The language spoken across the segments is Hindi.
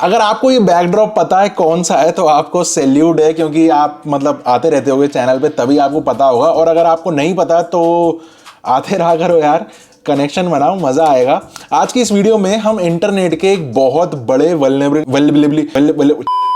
अगर आपको ये बैकड्रॉप पता है कौन सा है तो आपको सैल्यूट है, क्योंकि आप मतलब आते रहते होगे चैनल पे, तभी आपको पता होगा। और अगर आपको नहीं पता तो आते रहा करो यार, कनेक्शन बनाओ, मजा आएगा। आज की इस वीडियो में हम इंटरनेट के एक बहुत बड़े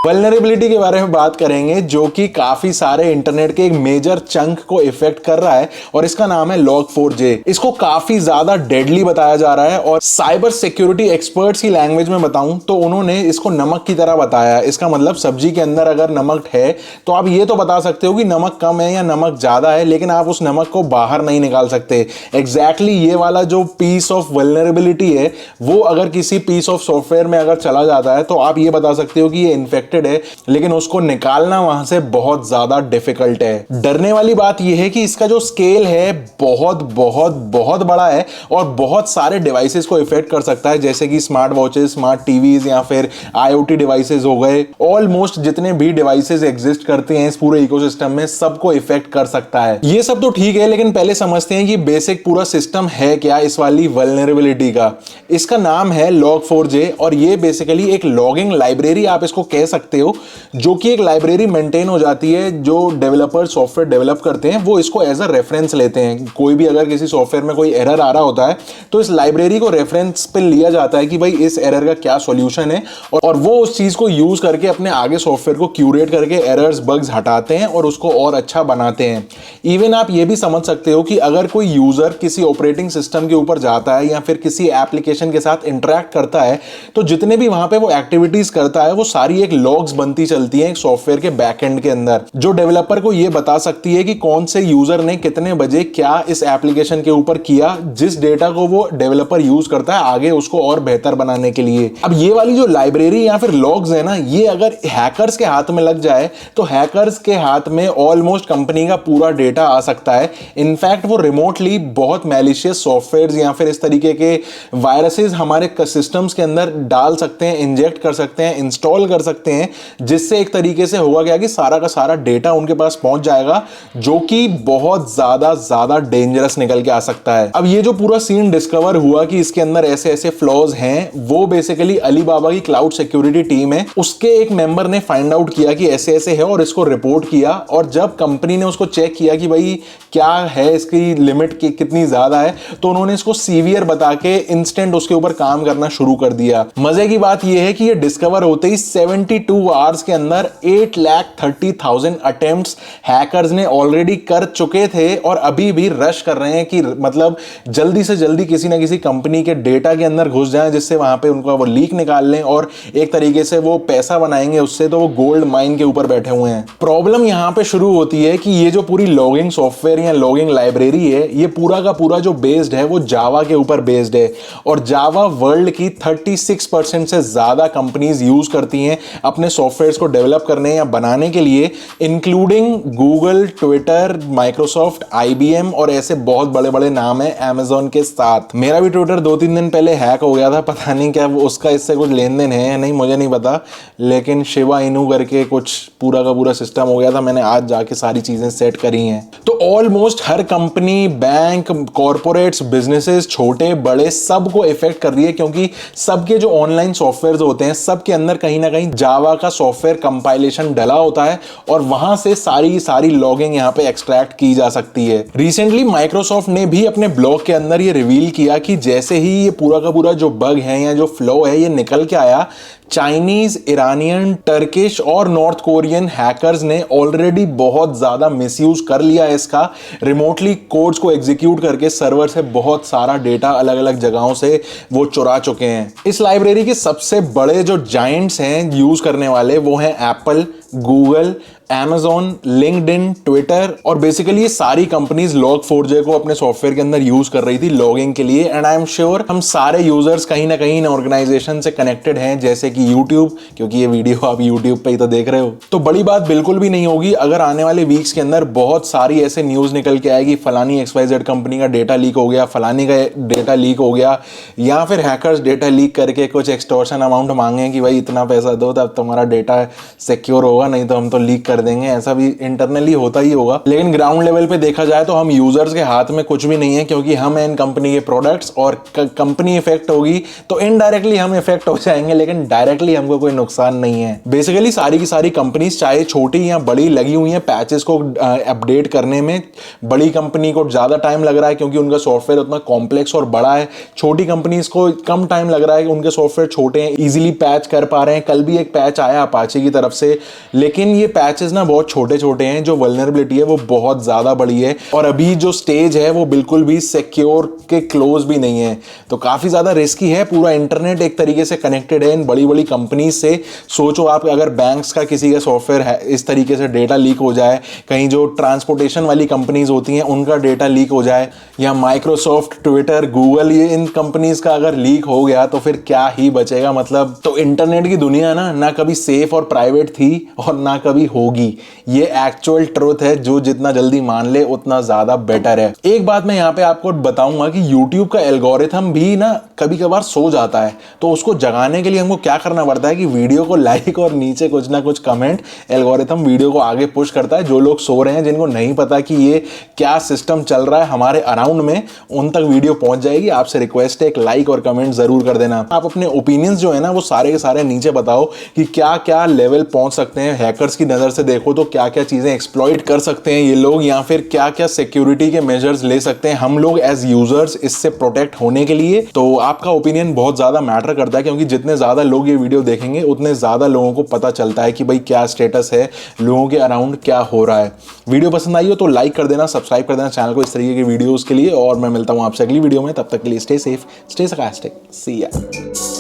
वल्नरेबिलिटी के बारे में बात करेंगे, जो कि काफी सारे इंटरनेट के एक मेजर चंक को इफेक्ट कर रहा है, और इसका नाम है log4j। इसको काफी ज्यादा डेडली बताया जा रहा है, और साइबर सिक्योरिटी एक्सपर्ट्स की लैंग्वेज में बताऊं तो उन्होंने इसको नमक की तरह बताया है। इसका मतलब सब्जी के अंदर अगर नमक है तो आप ये तो बता सकते हो कि नमक कम है या नमक ज्यादा है, लेकिन आप उस नमक को बाहर नहीं निकाल सकते। एग्जैक्टली ये वाला जो पीस ऑफ वल्नरेबिलिटी है, वो अगर किसी पीस ऑफ सॉफ्टवेयर में अगर चला जाता है तो आप ये बता सकते हो कि ये इन्फेक्टेड है, लेकिन उसको निकालना वहां से बहुत ज्यादा डिफिकल्ट है। डरने वाली बात यह है कि इसका जो स्केल है बहुत बहुत बहुत बड़ा है, और बहुत सारे डिवाइसेस को इफेक्ट कर सकता है, जैसे कि स्मार्ट वॉचेस, स्मार्ट टीवीज, या फिर आईओटी डिवाइसेस हो गए। ऑलमोस्ट जितने भी डिवाइसेस एग्जिस्ट करते हैं इस पूरे इकोसिस्टम में, सबको इफेक्ट कर सकता है। ये सब तो ठीक है, लेकिन पहले समझते हैं कि बेसिक पूरा सिस्टम है क्या इस वाली वल्नरेबिलिटी का। इसका नाम है log4j, और ये बेसिकली एक लॉगिंग लाइब्रेरी आप इसको कह सकते हो, जो कि एक लाइब्रेरी मेंटेन हो जाती है। जो डेवलपर सॉफ्टवेयर डेवलप करते हैं वो इसको एज अ रेफरेंस लेते हैं। कोई भी अगर किसी सॉफ्टवेयर में कोई एरर आ रहा होता है तो इस लाइब्रेरी को रेफरेंस पे लिया जाता है कि भाई इस एरर का क्या सॉल्यूशन है, और वो उस चीज को यूज करके अपने आगे सॉफ्टवेयर को क्यूरेट करके एरर्स बग्स हटाते हैं और उसको और अच्छा बनाते हैं। इवन आप ये भी समझ सकते हो कि अगर कोई यूजर किसी ऑपरेटिंग सिस्टम के ऊपर जाता है या फिर किसी एप्लीकेशन के साथ इंटरेक्ट करता है, तो जितने भी वहां पे वो एक्टिविटीज करता है वो सारी एक लॉग्स बनती चलती है एक सॉफ्टवेयर के बैकएंड के अंदर, जो डेवलपर को ये बता सकती है कि कौन से यूजर ने कितने बजे क्या इस एप्लीकेशन के ऊपर किया, जिस डेटा को वो डेवलपर यूज करता है आगे उसको और बेहतर बनाने के लिए। अब ये वाली जो लाइब्रेरी या फिर लॉग्स है ना, ये अगर हैकर्स के हाथ में लग जाए तो हैकर्स के हाथ में ऑलमोस्ट कंपनी का पूरा डेटा आ सकता है। इनफैक्ट वो रिमोटली बहुत मैलिशियस सॉफ्टवेयर या फिर इस तरीके के वायरसेस हमारे सिस्टम्स के अंदर डाल सकते हैं, इंजेक्ट कर सकते हैं, इंस्टॉल कर सकते हैं, जिससे एक तरीके से होगा क्या कि सारा का सारा डेटा उनके पास पहुंच जाएगा, जो कि बहुत ज्यादा डेंजरस निकल के आ सकता है। अब ये जो पूरा सीन डिस्कवर हुआ कि इसके अंदर ऐसे ऐसे फ्लॉज हैं, वो बेसिकली अलीबाबा की क्लाउड सिक्योरिटी टीम है, उसके एक मेंबर ने फाइंड आउट किया कि ऐसे ऐसे है और इसको रिपोर्ट किया। और जब कंपनी ने उसको चेक किया कि भाई क्या है इसकी लिमिट की कितनी ज्यादा है, तो उन्होंने इसको सीवियर बता के इंस्टेंट उसके ऊपर काम करना शुरू कर दिया। मजे की बात यह है कि ये डिस्कवर होते ही 72 आवर्स के अंदर 8,30,000 अटेम्प्ट्स हैकर्स ने ऑलरेडी कर चुके थे, और अभी भी रश कर रहे हैं कि मतलब जल्दी से जल्दी किसी ना किसी कंपनी के डेटा के अंदर घुस जाएं, जिससे वहां पे उनको वो लीक निकाल लें और एक तरीके से वो पैसा बनाएंगे उससे। तो वो गोल्ड माइन के ऊपर बैठे हुए हैं। प्रॉब्लम यहां पे शुरू होती है कि ये जो पूरी लॉगिंग सॉफ्टवेयर या लॉगिंग लाइब्रेरी है, ये पूरा का पूरा जो बेस्ड है वो जावा के ऊपर बेस्ड है, और जावा वर्ल्ड की 36% से ज्यादा कंपनीज यूज करती हैं अपने सॉफ्टवेयर को डेवलप करने या बनाने के लिए, including Google, Twitter, Microsoft, IBM, और ऐसे बहुत बड़े बड़े नाम है अमेज़न के साथ। मेरा भी ट्विटर 2-3 दिन पहले हैक हो गया था, पता नहीं क्या उसका इससे कुछ लेन देन है या नहीं, मुझे नहीं पता, लेकिन शिवा इनू करके कुछ पूरा का पूरा सिस्टम हो गया था। मैंने आज जाके सारी चीजें सेट करी हैं। तो ऑलमोस्ट हर कंपनी, बैंक, कॉर्पोरेट्स, बिजनेसेस, छोटे बड़े, सबको इफेक्ट कर रही है, क्योंकि सबके जो ऑनलाइन सॉफ्टवेयर होते हैं सबके अंदर कहीं ना कहीं जावा का सॉफ्टवेयर कंपाइलेशन डला होता है, और वहां से सारी लॉगिंग यहां पे एक्सट्रैक्ट की जा सकती है। रिसेंटली माइक्रोसॉफ्ट ने भी अपने ब्लॉग के अंदर ये रिवील किया कि जैसे ही ये पूरा का पूरा जो बग है या जो फ्लो है ये निकल के आया, चाइनीज, ईरानियन, टर्किश और नॉर्थ कोरियन हैकर्स ने ऑलरेडी बहुत ज्यादा मिसयूज कर लिया है इसका। रिमोटली कोड्स को एग्जीक्यूट करके सर्वर से बहुत सारा डेटा अलग अलग जगहों से वो चुरा चुके हैं। इस लाइब्रेरी के सबसे बड़े जो जायंट्स हैं यूज करने वाले, वो हैं Apple, Google, Amazon, LinkedIn, Twitter, और बेसिकली ये सारी कंपनीज log4j को अपने सॉफ्टवेयर के अंदर यूज कर रही थी लॉगिंग के लिए। एंड आई एम श्योर हम सारे यूजर्स कहीं ना कहीं इन ऑर्गेनाइजेशन से कनेक्टेड हैं, जैसे कि YouTube, क्योंकि ये वीडियो आप YouTube पे ही तो देख रहे हो। तो बड़ी बात बिल्कुल भी नहीं होगी अगर आने वाले वीक्स के अंदर बहुत सारी ऐसे न्यूज निकल के आएगी, फलानी XYZ कंपनी का डेटा लीक हो गया, फलानी का डेटा लीक हो गया, या फिर हैकर्स डेटा लीक करके कुछ एक्सटॉर्शन अमाउंट मांगे कि भाई इतना पैसा दो तब तुम्हारा डेटा सिक्योर होगा, नहीं तो हम तो लीक कर देंगे, ऐसा भी इंटरनली होता ही होगा। लेकिन ग्राउंड लेवल पे देखा जाए तो हम यूजर्स के हाथ में कुछ भी नहीं है, क्योंकि हम इन कंपनी के प्रोडक्ट्स, और कंपनी इफेक्ट होगी तो इनडायरेक्टली हम इफेक्ट हो जाएंगे, लेकिन डायरेक्टली हमको कोई नुकसान नहीं है। बेसिकली सारी की सारी कंपनीज चाहे छोटी या बड़ी लगी हुई हैं पैचेस को अपडेट करने में। बड़ी कंपनी को ज्यादा टाइम लग रहा है क्योंकि उनका सॉफ्टवेयर उतना कॉम्प्लेक्स और बड़ा है, छोटी कंपनीज को कम टाइम लग रहा है कि उनके सॉफ्टवेयर छोटे हैं, इजीली पैच कर पा रहे हैं। कल भी एक पैच आया अपाचे की तरफ से, लेकिन ये पैचेस ना बहुत छोटे छोटे हैं, जो वल्नरेबिलिटी है वो बहुत ज्यादा बड़ी है, और अभी जो स्टेज है वो बिल्कुल भी सिक्योर के क्लोज भी नहीं है। तो काफी ज्यादा रिस्की है। पूरा इंटरनेट एक तरीके से कनेक्टेड है इन बड़ी बड़ी कंपनीज से। सोचो आप, अगर बैंक्स का किसी का सॉफ्टवेयर है इस तरीके से डेटा लीक हो जाए, कहीं जो ट्रांसपोर्टेशन वाली कंपनीज होती हैं उनका डेटा लीक हो जाए, या माइक्रोसॉफ्ट, ट्विटर, गूगल, ये इन कंपनीज का अगर लीक हो गया तो फिर क्या ही बचेगा। मतलब तो इंटरनेट की दुनिया ना कभी सेफ और प्राइवेट थी और ना कभी होगी। ये एक्चुअल ट्रुथ है, जो जितना जल्दी मान ले उतना ज्यादा बेटर है। एक बात मैं यहाँ पे आपको बताऊंगा कि YouTube का एल्गोरिथम भी ना कभी कभार सो जाता है, तो उसको जगाने के लिए हमको क्या करना पड़ता है कि वीडियो को लाइक और नीचे कुछ ना कुछ कमेंट, एल्गोरिथम वीडियो को आगे पुश करता है। जो लोग सो रहे हैं, जिनको नहीं पता कि ये क्या सिस्टम चल रहा है हमारे अराउंड में, उन तक वीडियो पहुंच जाएगी। आपसे रिक्वेस्ट है एक लाइक और कमेंट जरूर कर देना। आप अपने ओपिनियंस जो है ना वो सारे के सारे नीचे बताओ कि क्या क्या लेवल पहुंच सकते हैं। हैकर्स की नजर से देखो तो क्या क्या चीजें एक्सप्लॉइट कर सकते हैं ये लोग, या फिर क्या क्या सिक्योरिटी के मेजर्स ले सकते हैं हम लोग एज यूजर्स इससे प्रोटेक्ट होने के लिए। तो आपका ओपिनियन बहुत ज्यादा मैटर करता है, क्योंकि जितने ज्यादा लोग ये वीडियो देखेंगे उतने ज्यादा लोगों को पता चलता है कि भाई क्या स्टेटस है, लोगों के अराउंड क्या हो रहा है। वीडियो पसंद आई हो तो लाइक कर देना, सब्सक्राइब कर देना चैनल को इस तरीके की वीडियोस के लिए, और मैं मिलता हूं आपसे अगली वीडियो में। तब तक के लिए स्टे सेफ, स्टे sarcastic, सी या।